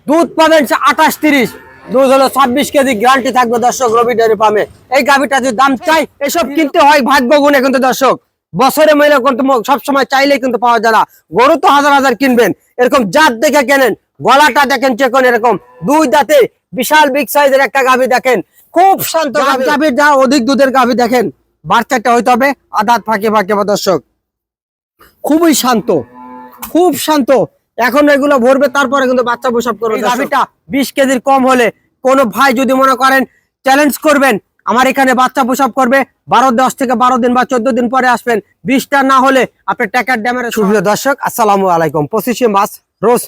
দুধ পাবেন 28-30, দুধ হলো 26 কেজি গ্যারান্টি থাকবে দর্শক রবি ডেয়ারি ফার্মে। এই গাভিটা যদি দাম চাই, এসব কিনতে হয় ভাগ্য গুণে কিন্তু দর্শক, বছরে মহিলা কিন্তু সবসময় চাইলেই কিন্তু পাওয়া যায় না। গরু তো হাজার হাজার কিনবেন, এরকম জাত দেখে কেনেন। গলাটা দেখেন চেকন, এরকম দুই দাঁতে বিশাল বিগ সাইজের একটা গাভি দেখেন, খুব শান্ত গাভি। যা অধিক দুধের গাভি দেখেন, বাচ্চাটা হইতে হবে আদাত ফাঁকে ফাঁকে দর্শক, খুবই শান্ত, খুব শান্ত। এখন এগুলো ভরবে, তারপরে কিন্তু বাচ্চা প্রসব করবে। গাভিটা 20 কেজির কম হলে কোনো ভাই যদি মনে করেন চ্যালেঞ্জ করবেন, আমার এখানে বাচ্চা প্রসব করবে 10 থেকে 12 দিন বা 14 দিন পরে আসবেন, 20টা না হলে আপনার টাকার ড্যামের। সুপ্রিয় দর্শক, আসসালামু আলাইকুম। 25শে মার্চ রোজ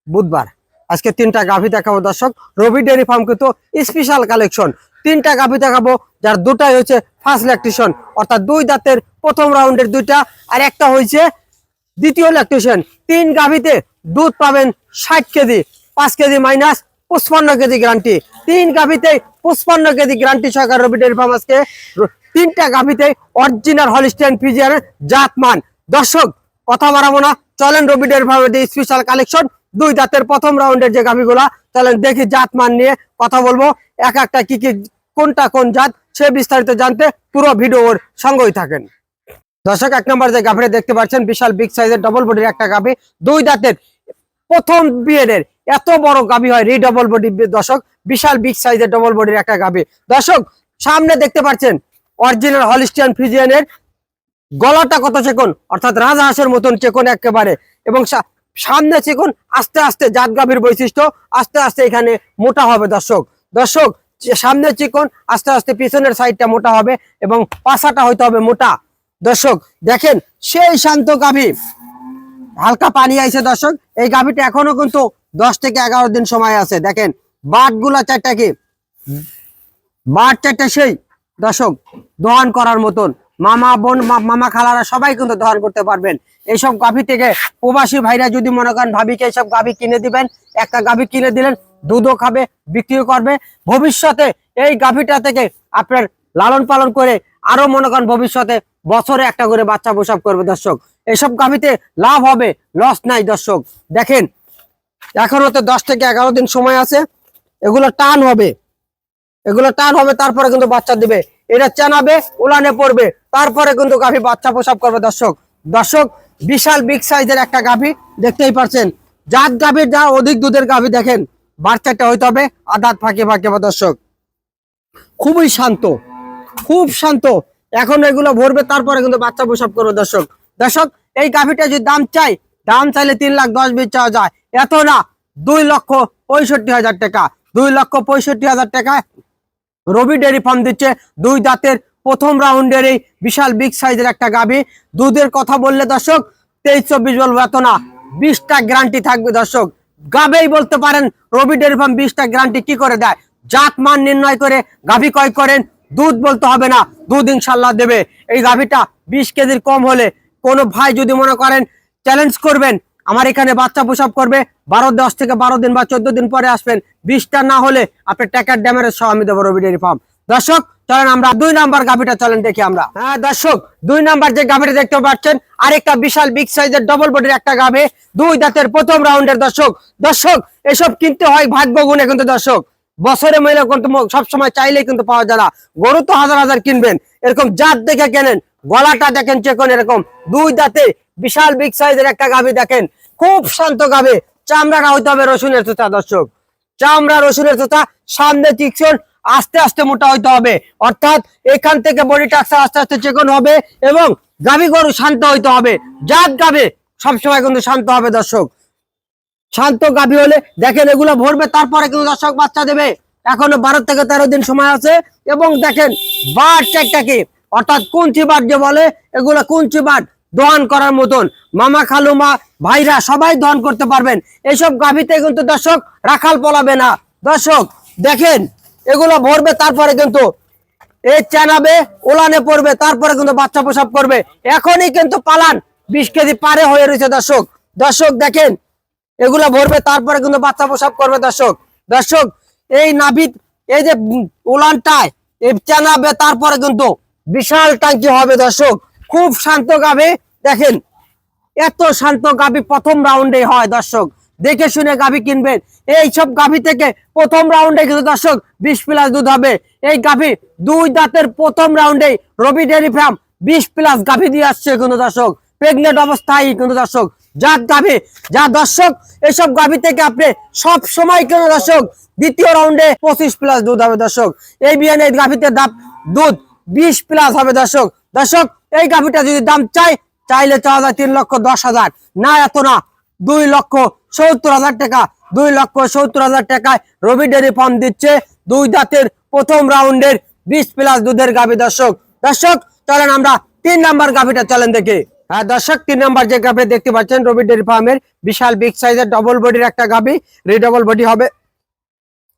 বুধবার, আজকে 3টা গাভি দেখাবো দর্শক। রবি ডেয়ারি ফার্ম কিন্তু স্পেশাল কালেকশন, 3টা গাভি দেখাবো, যার দুটাই হচ্ছে ফার্স্ট ল্যাকটেশন, অর্থাৎ 2 দাঁতের প্রথম রাউন্ডের 2টা, আর একটা হয়েছে দ্বিতীয় ল্যাকটেশন। 3 গাভিতে দুধ পাবেন 60 KG, 5 KG minus 55 KG guarantee. 3 গাভিতে 55 KG guarantee সহকারে রবি ডেয়ারি ফার্ম আজকে 3টা গাভিতে অরিজিনাল হলিস্টিয়ান ফ্রিজিয়ান জাতমান। দর্শক কথা বাড়াবো না, চলেন রবি ডেয়ারি ফার্মের স্পেশাল কালেকশন 2 দাঁতের প্রথম রাউন্ডের যে গাভিগুলা, চলেন দেখি জাতমান নিয়ে কথা বলবো। এক একটা কি কি কোনটা কোন জাত সে বিস্তারিত জানতে পুরো ভিডিওর সঙ্গেই থাকেন। দর্শক, 1 নম্বর যে গাভিটা দেখতে পাচ্ছেন, বিশাল বিগ সাইজের ডবল বডির একটা গাভি, 2 দাঁতের প্রথম বিয়ের এত বড় গাভি হয় রি ডবল বডি। দর্শক, বিশাল বিগ সাইজের ডবল বডির একটা গাভি। দর্শক সামনে দেখতে পাচ্ছেন অরিজিনাল হলিস্টিয়ান ফ্রিজিয়ানের, গলাটা কত চিকন, অর্থাৎ রাজহাঁসের মতন চিকন একেবারে, এবং সামনে চিকন, আস্তে আস্তে জাত গাভীর বৈশিষ্ট্য, আস্তে আস্তে এখানে মোটা হবে দর্শক। দর্শক সামনে চিকন, আস্তে আস্তে পিছনের সাইডটা মোটা হবে এবং পাছাটা হইতে হবে মোটা। দর্শক দেখেন সেই শান্ত গাভী, হালকা পানি আইছে দর্শক। এই গাভীটা এখনো কিন্তু 10 থেকে 11 দিন সময় আছে। দেখেন বাট গুলা চারটা, কি বাট চারটা, সেই দর্শক দহন করার মতন। মামা বোন মামা খালারা সবাই কিন্তু দহন করতে পারবেন এইসব গাভী থেকে। প্রবাসী ভাইরা যদি মনে করেন ভাবিকে এইসব গাভী কিনে দিবেন, একটা গাভী কিনে দিলেন, দুধও খাবে, বিক্রিও করবে। ভবিষ্যতে এই গাভীটা থেকে আপনার লালন পালন করে আরো মনে করেন ভবিষ্যতে বছরে একটা করে বাচ্চা প্রসব করবে দর্শক। এসব গাভীতে লাভ হবে, লস নাই দর্শক। দেখেন এখনো তো 10 থেকে 11 দিন সময় আছে, এগুলো টান হবে, এগুলো টান হবে, তারপরে কিন্তু বাচ্চা দিবে। এটা চানাবে, উলানে পড়বে, তারপরে কিন্তু গাভী বাচ্চা প্রসব করবে দর্শক। দর্শক বিশাল বিগ সাইজের একটা গাভী দেখতেই পাচ্ছেন, জাত গাভীর যা অধিক দুধের গাভী দেখেন, বাচ্চাটা হইতে হবে আদাত ফাঁকে ফাঁকে দর্শক, খুবই শান্ত, খুব শান্ত। এখন এগুলো ভরবে, তারপরে কিন্তু বাচ্চা প্রসব করবে দর্শক। দর্শক এই গাভীটা যদি দাম চাই, দাম চাইলে 3,10,20 চাওয়া যায়, এত না, 2,65,000 টাকা। 2,65,000 টাকায় রবি ডেয়ারি ফার্ম দিচ্ছে 2 দাঁতের প্রথম রাউন্ডের এই বিশাল বিগ সাইজের একটা গাভী। দুধের কথা বললে দর্শক 23-24 বলবো, এত না, 20টা গ্যারান্টি থাকবে দর্শক। গাবেই বলতে পারেন রবি ডেয়ারি ফার্ম 20টা গ্যারান্টি কি করে দেয়, জাত মান নির্ণয় করে গাভী ক্রয় করেন, দুধ বলতে হবে না, দুধ ইনশাল্লাহ দেবে। এই গাভীটা 20 কেজির কম হলে কোনো ভাই যদি মনে করেন চ্যালেঞ্জ করবেন, আমার এখানে বাচ্চা প্রসব করবে 10 থেকে 12 দিন বা 14 দিন পরে আসবেন, 20টা না হলে আপনার টাকার ড্যামের সহ আমি দেবো রবি ডেয়ারি ফার্ম। দর্শক চলেন আমরা 2 নাম্বার গাভীটা চলেন দেখি আমরা। হ্যাঁ দর্শক, 2 নাম্বার যে গাভীটা দেখতে পাচ্ছেন, আরেকটা বিশাল বিগ সাইজের ডবল বডির একটা গাভী, 2 দাঁতের প্রথম রাউন্ডের দর্শক। দর্শক এসব কিনতে হয় ভাগ্য গুণে কিন্তু দর্শক, বছরে মহিলা কিন্তু সবসময় চাইলেই কিন্তু পাওয়া যায় না। গরু তো হাজার হাজার কিনবেন, এরকম জাত দেখে কেনেন। গলাটা দেখেন চেকন, এরকম 2 দাঁতে বিশাল বিগ সাইজের একটা গাভী দেখেন, খুব শান্ত গাভী। চামড়াটা হইতে হবে রসুনের চোচা দর্শক, চামড়া রসুনের চোচা, সামনে চিকন, আস্তে আস্তে মোটা হইতে হবে, অর্থাৎ এখান থেকে বডি টাক্সার আস্তে আস্তে চেকন হবে এবং গাভী গরু শান্ত হইতে হবে। জাত গাভী সবসময় কিন্তু শান্ত হবে দর্শক। শান্ত গাভী হলে দেখেন এগুলো ভরবে, তারপরে কিন্তু দর্শক বাচ্চা দেবে। এখনো 12 থেকে 13 দিন সময় আছে। এবং দেখেন বাট চারটা, কি অর্থাৎ কুঞ্চি বাট যে বলে, এগুলো কুঞ্চি বাট দহন করার মতন। মামা খালুমা ভাইরা সবাই দহন করতে পারবেন। এইসব গাভীতে কিন্তু দর্শক রাখাল পলাবে না দর্শক। দেখেন এগুলো ভরবে, তারপরে কিন্তু এই চানাবে, ওলানে পড়বে, তারপরে কিন্তু বাচ্চা প্রসব করবে। এখনই কিন্তু পালান 20 কেজি পারে হয়ে রয়েছে দর্শক। দর্শক দেখেন এগুলা ভরবে, তারপরে কিন্তু বাচ্চা প্রসব করবে দর্শক। দর্শক এই নাভিত, এই যে উলানটায় এই চানাবে, তারপরে কিন্তু বিশাল টাঙ্কি হবে দর্শক। খুব শান্ত গাভী দেখেন, এত শান্ত গাভী প্রথম রাউন্ডে হয় দর্শক। দেখে শুনে গাভী কিনবেন। এই সব গাভী থেকে প্রথম রাউন্ডে কিন্তু দর্শক 20+ দুধ হবে। এই গাভী 2 দাঁতের প্রথম রাউন্ডে রবি ডেয়ারি ফার্ম 20+ গাভী দিয়ে আসছে কিন্তু দর্শক, প্রেগনেন্ট অবস্থায় কিন্তু দর্শক জাত গাভী। যা দর্শক এইসব গাভী থেকে আপনি সব সময় কিন্তু দর্শক দ্বিতীয় রাউন্ডে 25+ দুধ হবে দর্শক। এই বিয়ানে এই গাভীতে দুধ 20+ হবে দর্শক। দর্শক এই গাভীটা যদি দাম চাইলে চাওয়া যায় 3,10,000, না এত না, 2,70,000 টাকা। 2,70,000 টাকায় রবি ডেয়ারি ফার্ম দিচ্ছে 2 দাঁতের প্রথম রাউন্ডের 20+ দুধের গাভী দর্শক। দর্শক চলেন আমরা 3 নাম্বার গাভীটা চলেন দেখি। হ্যাঁ দর্শক 3 নাম্বার যে গাভী দেখতে পাচ্ছেন রবি ডেয়ারি ফার্মের বিশাল বিগ সাইজের ডবল বডির একটা গাভী, রিডবল বডি হবে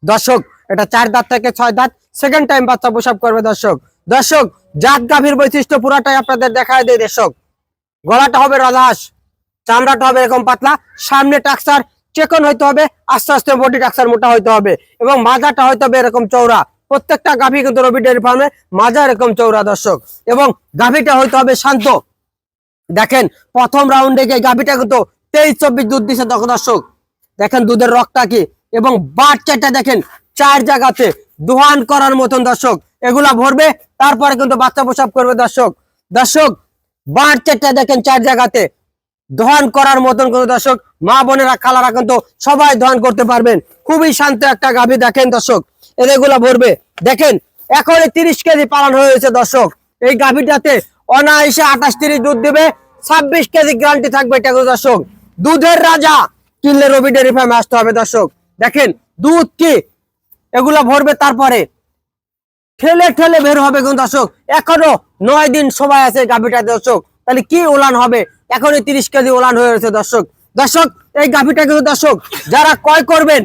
দর্শক। এটা 4 দাঁত থেকে 6 দাঁত, সেকেন্ড টাইম বাচ্চা প্রসব করবে দর্শক। দর্শক জাত গাভীর বৈশিষ্ট্য পুরাটাই আপনাদের দেখায় দেয় দর্শক। গলাটা হবে রাজহাঁস, চামড়াটা হবে এরকম পাতলা, সামনে টাকসার চেকন হইতে হবে, আস্তে আস্তে বডি টাকসার মোটা হইতে হবে, এবং মাজাটা হইতে হবে এরকম চৌড়া। প্রত্যেকটা গাভী কিন্তু রবি ডেয়ারি ফার্মে মাজা এরকম চৌড়া দর্শক, এবং গাভীটা হইতে হবে শান্ত। দেখেন প্রথম রাউন্ডে গিয়ে গাভীটা কিন্তু 23-24 দুধ দিচ্ছে দর্শক। দেখেন দুধের রকটা কি, এবং বাচ্চাটা দেখেন 4 জায়গাতে দোহান করার মতন দর্শক। এগুলা ভরবে তারপরে কিন্তু বাচ্চা প্রসব করবে দর্শক। দর্শক বাচ্চাটা দেখেন 4 জায়গাতে দহন করার মতন কোন দর্শক, মা বোনেরা খালারা কিন্তু সবাই দহন করতে পারবেন। খুবই শান্ত একটা গাভী দেখেন দর্শক, এগুলা ভরবে। দেখেন এখন 30 কেজি পালন হয়েছে দর্শক। এই গাভীটাতে অনায়াসে 28-30 দুধ দিবে, 26 কেজি গ্যারান্টি থাকবে এটা দর্শক। দুধের রাজা কিনলে রবি ডেয়ারি ফার্মে আসতে হবে দর্শক। দেখেন দুধ কি এগুলা ভরবে, তারপরে ঠেলে ঠেলে বের হবে কিন্তু দর্শক। এখনো 9 দিন সময় আছে গাভীটা দর্শক, তাহলে কি ওলান হবে, এখনই 30 কেজি ওলান হয়ে রয়েছে দর্শক। দর্শক এই গাভীটা কিন্তু দর্শক যারা ক্রয় করবেন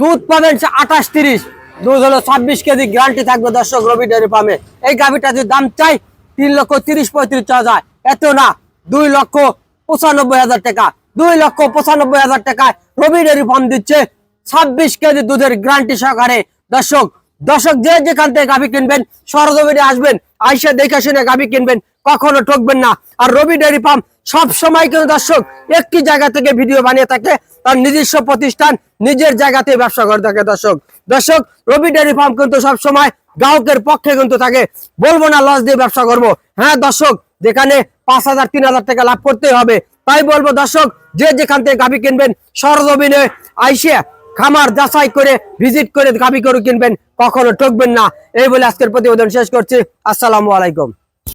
দুধ পাবেন 28-30, দুধ হলো 26 কেজি গ্যারান্টি থাকবে দর্শক রবি ডেয়ারি ফার্মে। এই গাভীটা যদি দাম চাই 3,30,35 চাওয়া যায়, এত না, 2,95,000 টাকা। 2,95,000 টাকায় রবি ডেয়ারি ফার্ম দিচ্ছে 26 কেজি দুধের গ্যারান্টি সহকারে দর্শক। দর্শক যে যেখান থেকে গাভী কিনবেন সরজমিনে আসবেন, আইসা দেখে শুনে গাভী কিনবেন, কখনো ঠকবেন না। আর রবি ডেয়ারি ফার্ম সব সময় কিন্তু দর্শক একটি জায়গা থেকে ভিডিও বানিয়ে থাকে, তার নিজস্ব প্রতিষ্ঠান নিজের জায়গাতে ব্যবসা করে থাকে দর্শক। দর্শক রবি ডেয়ারি ফার্ম কিন্তু সব সময় গ্রাহকের পক্ষে কিন্তু থাকে, বলবো না লস দিয়ে ব্যবসা করব। হ্যাঁ দর্শক যেখানে 5,000-3,000 টাকা লাভ করতেই হবে, তাই বলবো দর্শক যে যেখান থেকে গাভী কিনবেন সরজমিনে আইসে খামার যাচাই করে ভিজিট করে গাভী গরু কিনবেন, কখনো ঠকবেন না। এই বলে আজকের প্রতিবেদন শেষ করছি। আসসালামু আলাইকুম।